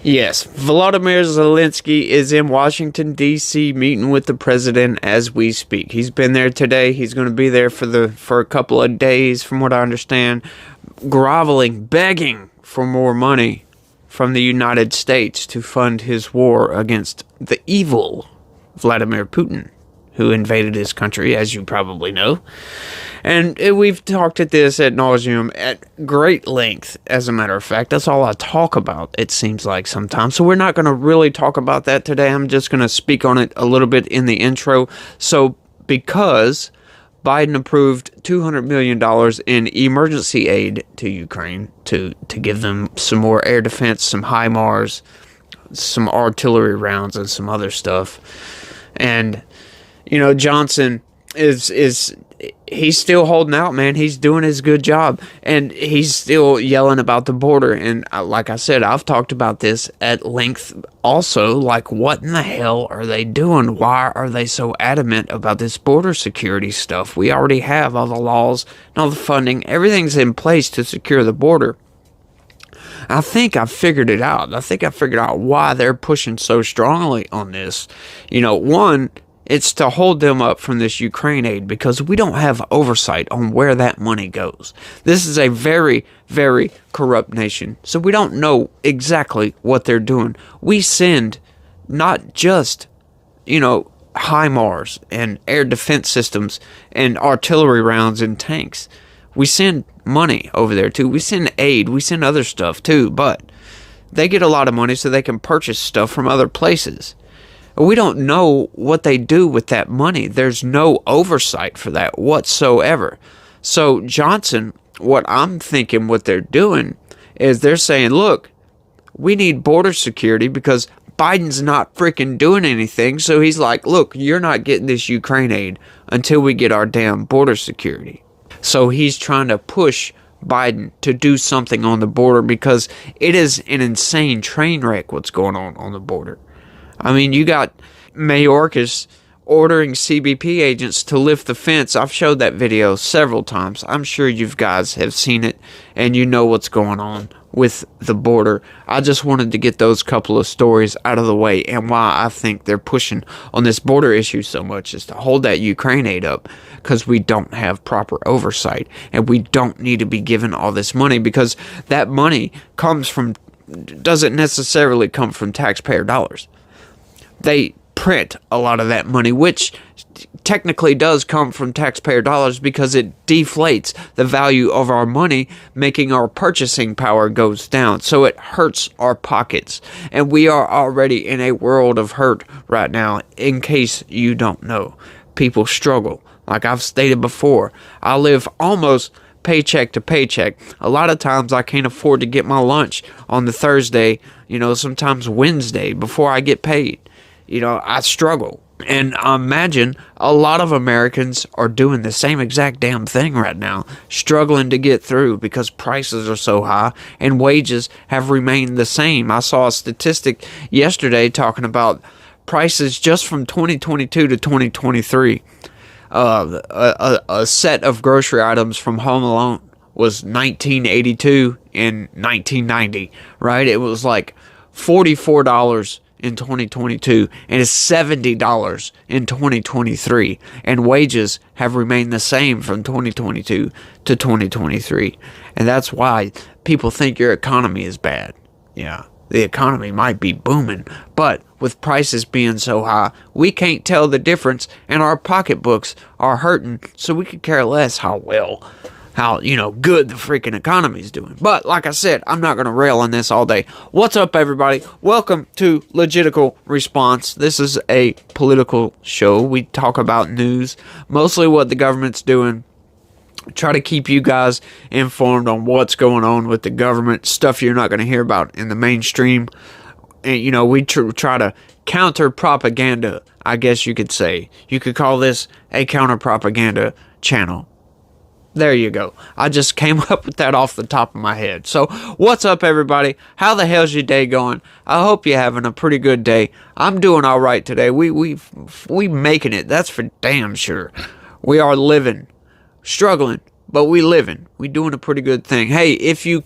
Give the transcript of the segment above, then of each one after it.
Yes, Volodymyr Zelensky is in Washington, D.C. meeting with the president as we speak. He's been there today. He's going to be there for a couple of days, from what I understand, groveling, begging for more money from the United States to fund his war against the evil Vladimir Putin, who invaded his country, as you probably know. And we've talked at this ad nauseum at great length, as a matter of fact. That's all I talk about, it seems like sometimes. So we're not going to really talk about that today. I'm just going to speak on it a little bit in the intro. So because Biden approved $200 million in emergency aid to Ukraine to give them some more air defense, some HIMARS, some artillery rounds, and some other stuff. And Johnson he's still holding out, man. He's doing his good job, and he's still yelling about the border. And like I said, I've talked about this at length also. Like, what in the hell are they doing? Why are they so adamant about this border security stuff? We already have all the laws and all the funding. Everything's in place to secure the border. I think I figured it out. I think I figured out why they're pushing so strongly on this. One, it's to hold them up from this Ukraine aid because we don't have oversight on where that money goes. This is a very, very corrupt nation, so we don't know exactly what they're doing. We send not just, HIMARS and air defense systems and artillery rounds and tanks. We send money over there too. We send aid. We send other stuff too, but they get a lot of money so they can purchase stuff from other places. We don't know what they do with that money. There's no oversight for that whatsoever. So Johnson, what I'm thinking what they're doing is they're saying, look, we need border security because Biden's not freaking doing anything. So he's like, look, you're not getting this Ukraine aid until we get our damn border security. So he's trying to push Biden to do something on the border because it is an insane train wreck what's going on the border. I mean, you got Mayorkas ordering CBP agents to lift the fence. I've showed that video several times. I'm sure you guys have seen it and you know what's going on with the border. I just wanted to get those couple of stories out of the way, and why I think they're pushing on this border issue so much is to hold that Ukraine aid up because we don't have proper oversight, and we don't need to be given all this money because that money doesn't necessarily come from taxpayer dollars. They print a lot of that money, which technically does come from taxpayer dollars because it deflates the value of our money, making our purchasing power goes down. So it hurts our pockets. And we are already in a world of hurt right now, in case you don't know. People struggle. Like I've stated before, I live almost paycheck to paycheck. A lot of times I can't afford to get my lunch on the Thursday, sometimes Wednesday before I get paid. I struggle. And I imagine a lot of Americans are doing the same exact damn thing right now, struggling to get through because prices are so high and wages have remained the same. I saw a statistic yesterday talking about prices just from 2022 to 2023. A set of grocery items from Home Alone was $19.82 in 1990, right? It was like $44 in 2022 and it's $70 in 2023, and wages have remained the same from 2022 to 2023, and that's why people think your economy is bad. Yeah, the economy might be booming, but with prices being so high, we can't tell the difference, and our pocketbooks are hurting, so we could care less how good the freaking economy's doing. But like I said, I'm not going to rail on this all day. What's up, everybody? Welcome to Legitical Response. This is a political show. We talk about news, mostly what the government's doing. Try to keep you guys informed on what's going on with the government, stuff you're not going to hear about in the mainstream. And, we try to counter propaganda, I guess you could say. You could call this a counter propaganda channel. There you go. I just came up with that off the top of my head. So, what's up, everybody? How the hell's your day going? I hope you're having a pretty good day. I'm doing all right today. We making it. That's for damn sure. We are living, struggling, but we living. We doing a pretty good thing. Hey, if you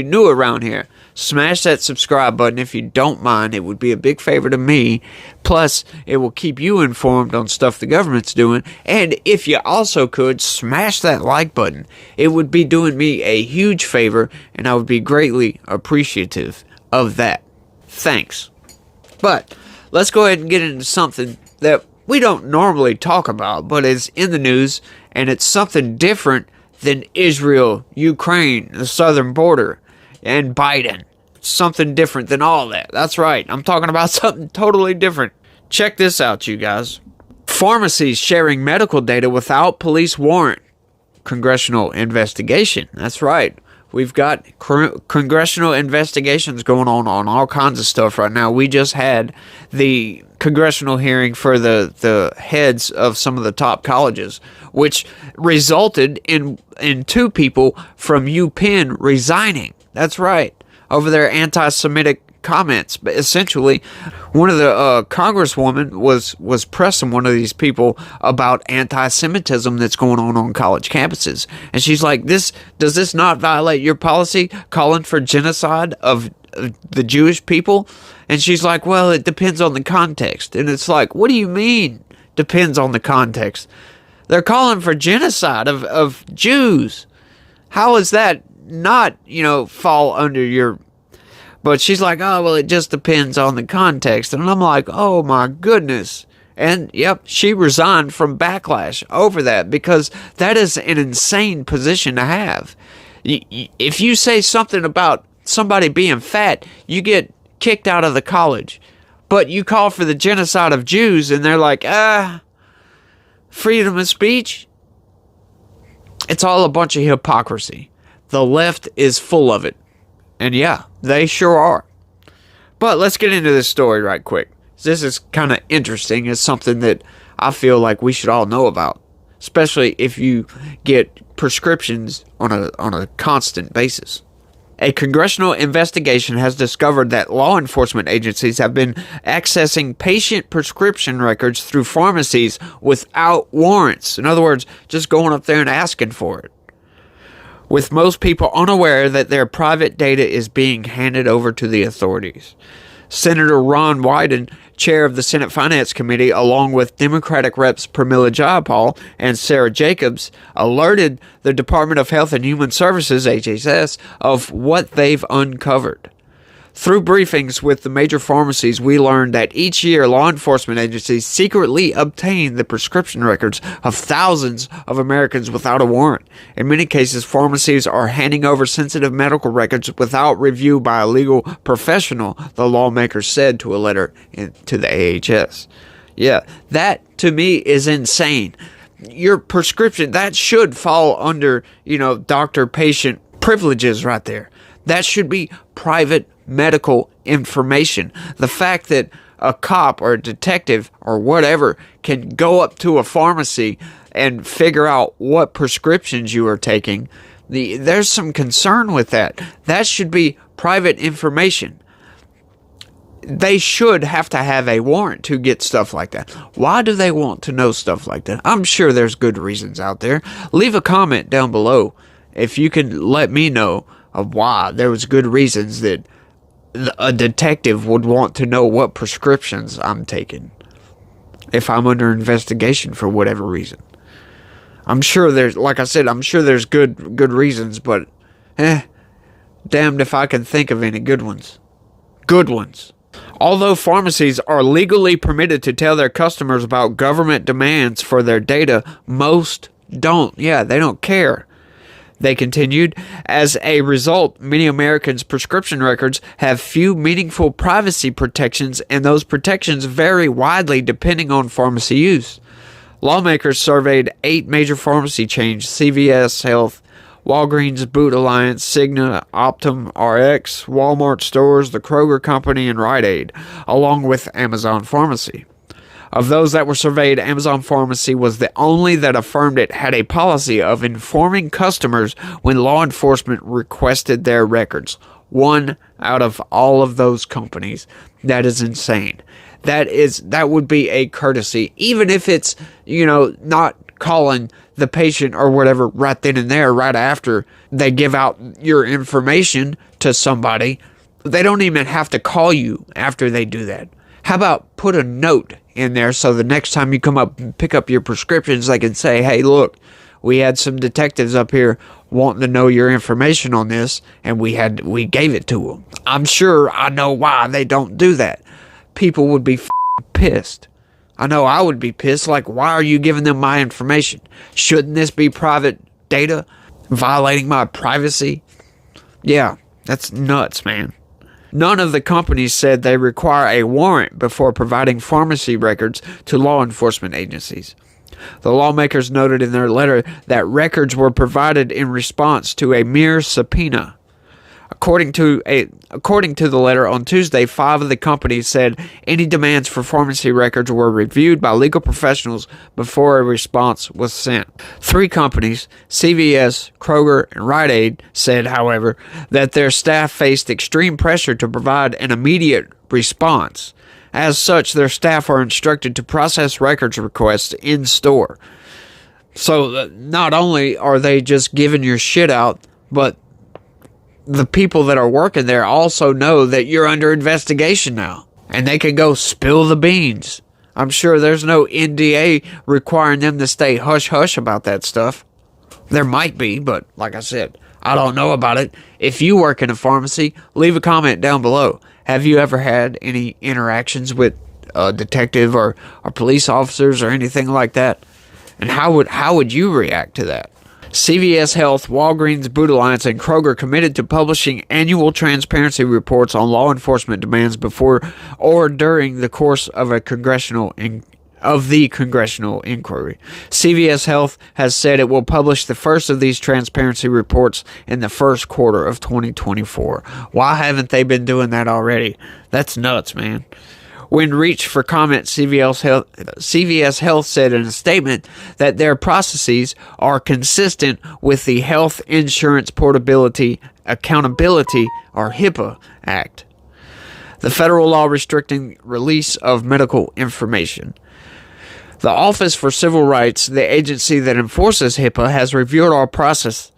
knew around here, Smash that subscribe button if you don't mind. It would be a big favor to me. Plus, it will keep you informed on stuff the government's doing. And if you also could, smash that like button. It would be doing me a huge favor, and I would be greatly appreciative of that. Thanks. But let's go ahead and get into something that we don't normally talk about, but is in the news, and it's something different than Israel, Ukraine, the southern border, and Biden. Something different than all that. That's right. I'm talking about something totally different. Check this out, you guys. Pharmacies sharing medical data without police warrant. Congressional investigation. That's right. We've got congressional investigations going on all kinds of stuff right now. We just had the congressional hearing for the heads of some of the top colleges, which resulted in 2 people from UPenn resigning. That's right, over their anti-Semitic comments. But essentially, one of the congresswoman was pressing one of these people about anti-Semitism that's going on college campuses, and she's like, does this not violate your policy calling for genocide of the Jewish people? And she's like, well, it depends on the context. And it's like, what do you mean depends on the context? They're calling for genocide of Jews. How is that not, fall under your... But she's like, oh, well, it just depends on the context. And I'm like, oh, my goodness. And, yep, she resigned from backlash over that, because that is an insane position to have. If you say something about somebody being fat, you get kicked out of the college. But you call for the genocide of Jews, and they're like, freedom of speech? It's all a bunch of hypocrisy. The left is full of it. And yeah, they sure are. But let's get into this story right quick. This is kind of interesting. It's something that I feel like we should all know about, especially if you get prescriptions on a constant basis. A congressional investigation has discovered that law enforcement agencies have been accessing patient prescription records through pharmacies without warrants. In other words, just going up there and asking for it, with most people unaware that their private data is being handed over to the authorities. Senator Ron Wyden, chair of the Senate Finance Committee, along with Democratic Reps Pramila Jayapal and Sarah Jacobs, alerted the Department of Health and Human Services, HHS, of what they've uncovered. Through briefings with the major pharmacies, we learned that each year law enforcement agencies secretly obtain the prescription records of thousands of Americans without a warrant. In many cases, pharmacies are handing over sensitive medical records without review by a legal professional, the lawmakers said to a letter to the AHS. Yeah, that to me is insane. Your prescription, that should fall under, doctor-patient privileges right there. That should be private medical information. The fact that a cop or a detective or whatever can go up to a pharmacy and figure out what prescriptions you are taking, there's some concern with that. That should be private information. They should have to have a warrant to get stuff like that. Why do they want to know stuff like that? I'm sure there's good reasons out there. Leave a comment down below if you can let me know of why there was good reasons that a detective would want to know what prescriptions I'm taking if I'm under investigation for whatever reason. I'm sure there's, like I said, I'm sure there's good reasons, but damned if I can think of any good ones. Good ones. Although pharmacies are legally permitted to tell their customers about government demands for their data, most don't. Yeah, they don't care. They continued, as a result, many Americans' prescription records have few meaningful privacy protections, and those protections vary widely depending on pharmacy use. Lawmakers surveyed 8 major pharmacy chains: CVS Health, Walgreens Boot Alliance, Cigna, Optum Rx, Walmart stores, the Kroger Company, and Rite Aid, along with Amazon Pharmacy. Of those that were surveyed, Amazon Pharmacy was the only that affirmed it had a policy of informing customers when law enforcement requested their records. 1 out of all of those companies. That is insane. That would be a courtesy, even if it's, not calling the patient or whatever right then and there, right after they give out your information to somebody. They don't even have to call you after they do that. How about put a note in there so the next time you come up and pick up your prescriptions, they can say, hey, look, we had some detectives up here wanting to know your information on this, and we gave it to them. I'm sure I know why they don't do that. People would be pissed. I know I would be pissed. Like, why are you giving them my information? Shouldn't this be private data? Violating my privacy? Yeah, that's nuts, man. None of the companies said they require a warrant before providing pharmacy records to law enforcement agencies. The lawmakers noted in their letter that records were provided in response to a mere subpoena. According to the letter on Tuesday, 5 of the companies said any demands for pharmacy records were reviewed by legal professionals before a response was sent. 3 companies, CVS, Kroger, and Rite Aid, said, however, that their staff faced extreme pressure to provide an immediate response. As such, their staff are instructed to process records requests in store. So not only are they just giving your shit out, but the people that are working there also know that you're under investigation now, and they can go spill the beans. I'm sure there's no NDA requiring them to stay hush-hush about that stuff. There might be, but like I said, I don't know about it. If you work in a pharmacy, leave a comment down below. Have you ever had any interactions with a detective or police officers or anything like that? And how would you react to that? CVS Health, Walgreens Boots Alliance, and Kroger committed to publishing annual transparency reports on law enforcement demands before or during the course of the congressional inquiry. CVS Health has said it will publish the first of these transparency reports in the first quarter of 2024. Why haven't they been doing that already? That's nuts, man. When reached for comment, CVS Health said in a statement that their processes are consistent with the Health Insurance Portability Accountability, or HIPAA, Act, the federal law restricting release of medical information. The Office for Civil Rights, the agency that enforces HIPAA, has reviewed our processes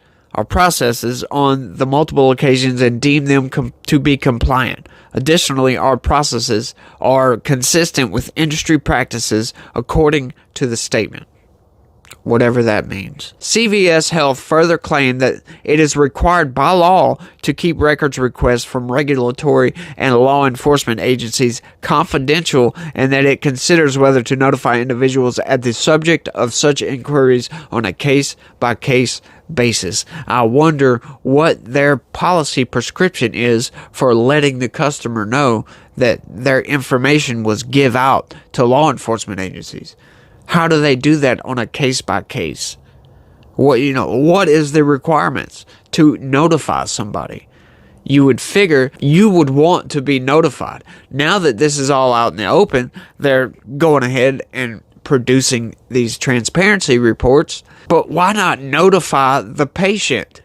on the multiple occasions and deemed them to be compliant. Additionally, our processes are consistent with industry practices according to the statement, whatever that means. CVS Health further claimed that it is required by law to keep records requests from regulatory and law enforcement agencies confidential, and that it considers whether to notify individuals as the subject of such inquiries on a case-by-case basis. I wonder what their policy prescription is for letting the customer know that their information was give out to law enforcement agencies. How do they do that on a case-by-case? What is the requirements to notify somebody? You would figure you would want to be notified. Now that this is all out in the open, they're going ahead and producing these transparency reports, but why not notify the patient?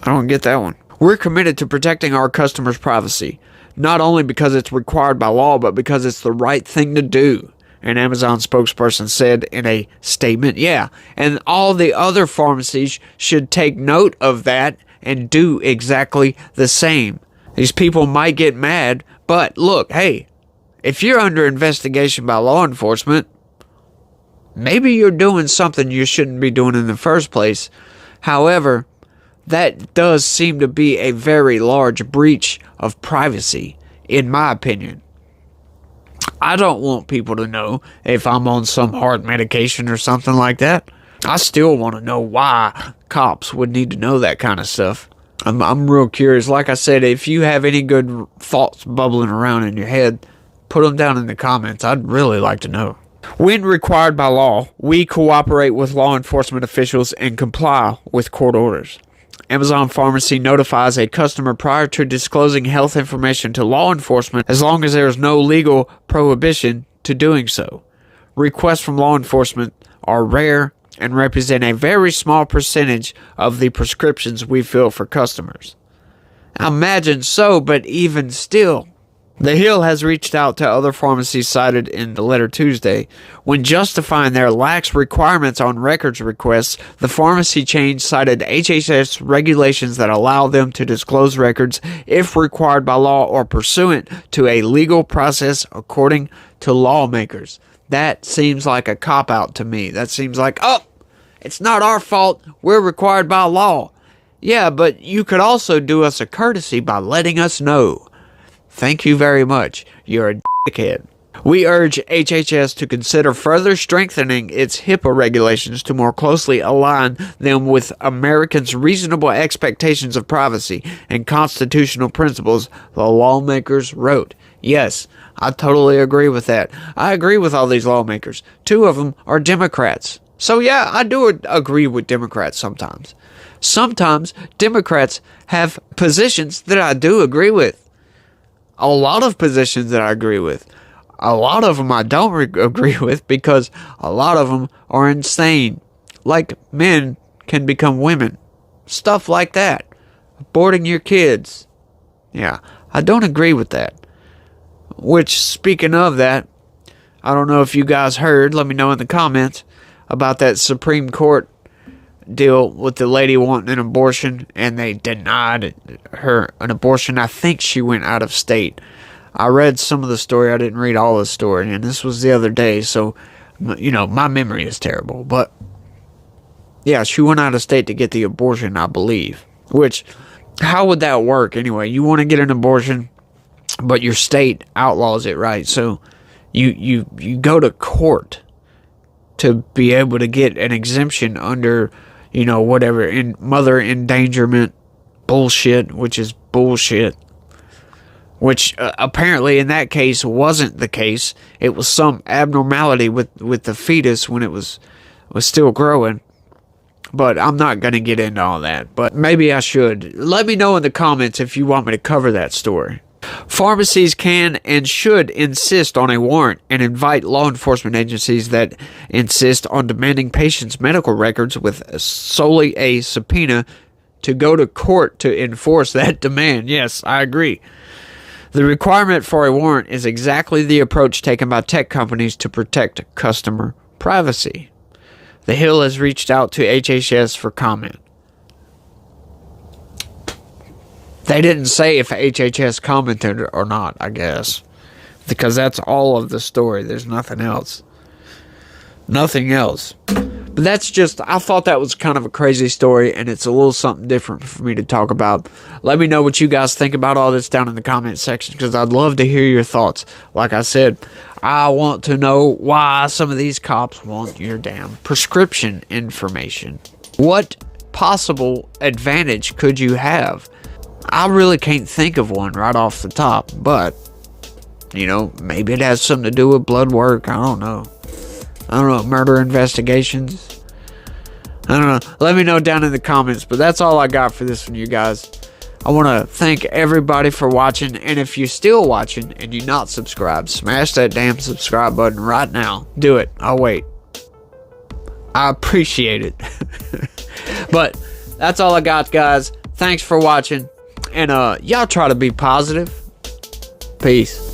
I don't get that one. We're committed to protecting our customers' privacy, not only because it's required by law, but because it's the right thing to do, an Amazon spokesperson said in a statement. Yeah, and all the other pharmacies should take note of that and do exactly the same. These people might get mad, but look, hey, if you're under investigation by law enforcement, maybe you're doing something you shouldn't be doing in the first place. However, that does seem to be a very large breach of privacy, in my opinion. I don't want people to know if I'm on some heart medication or something like that. I still want to know why cops would need to know that kind of stuff. I'm real curious. Like I said, if you have any good thoughts bubbling around in your head, put them down in the comments. I'd really like to know. When required by law, we cooperate with law enforcement officials and comply with court orders. Amazon Pharmacy notifies a customer prior to disclosing health information to law enforcement as long as there is no legal prohibition to doing so. Requests from law enforcement are rare and represent a very small percentage of the prescriptions we fill for customers. I imagine so, but even still, The Hill has reached out to other pharmacies cited in the letter Tuesday. When justifying their lax requirements on records requests, the pharmacy chain cited HHS regulations that allow them to disclose records if required by law or pursuant to a legal process according to lawmakers. That seems like a cop-out to me. That seems like, oh, it's not our fault. We're required by law. Yeah, but you could also do us a courtesy by letting us know. Thank you very much. You're a dickhead. We urge HHS to consider further strengthening its HIPAA regulations to more closely align them with Americans' reasonable expectations of privacy and constitutional principles, the lawmakers wrote. Yes, I totally agree with that. I agree with all these lawmakers. 2 of them are Democrats. So yeah, I do agree with Democrats sometimes. Sometimes Democrats have positions that I do agree with. A lot of positions that I agree with. A lot of them I don't agree with because a lot of them are insane. Like men can become women. Stuff like that. Aborting your kids. Yeah, I don't agree with that. Which, speaking of that, I don't know if you guys heard, let me know in the comments, about that Supreme Court deal with the lady wanting an abortion, and they denied her an abortion. I think she went out of state. I read some of the story. I didn't read all the story, and this was the other day, so, you know, my memory is terrible. But, yeah, she went out of state to get the abortion, I believe. Which, how would that work anyway? You want to get an abortion, but your state outlaws it, right? So, you go to court to be able to get an exemption under, you know, whatever, in mother endangerment bullshit, which is bullshit. Which apparently in that case wasn't the case. It was some abnormality with the fetus when it was still growing. But I'm not going to get into all that. But maybe I should. Let me know in the comments if you want me to cover that story. Pharmacies can and should insist on a warrant and invite law enforcement agencies that insist on demanding patients' medical records with solely a subpoena to go to court to enforce that demand. Yes, I agree. The requirement for a warrant is exactly the approach taken by tech companies to protect customer privacy. The Hill has reached out to HHS for comment. They didn't say if HHS commented or not, I guess. Because that's all of the story. There's nothing else. Nothing else. But that's just, I thought that was kind of a crazy story, and it's a little something different for me to talk about. Let me know what you guys think about all this down in the comment section, because I'd love to hear your thoughts. Like I said, I want to know why some of these cops want your damn prescription information. What possible advantage could you have? I really can't think of one right off the top, but, you know, maybe it has something to do with blood work. I don't know. Murder investigations. I don't know. Let me know down in the comments, but that's all I got for this one, you guys. I want to thank everybody for watching, and if you're still watching and you're not subscribed, smash that damn subscribe button right now. Do it. I'll wait. I appreciate it. But that's all I got, guys. Thanks for watching. And y'all try to be positive. Peace.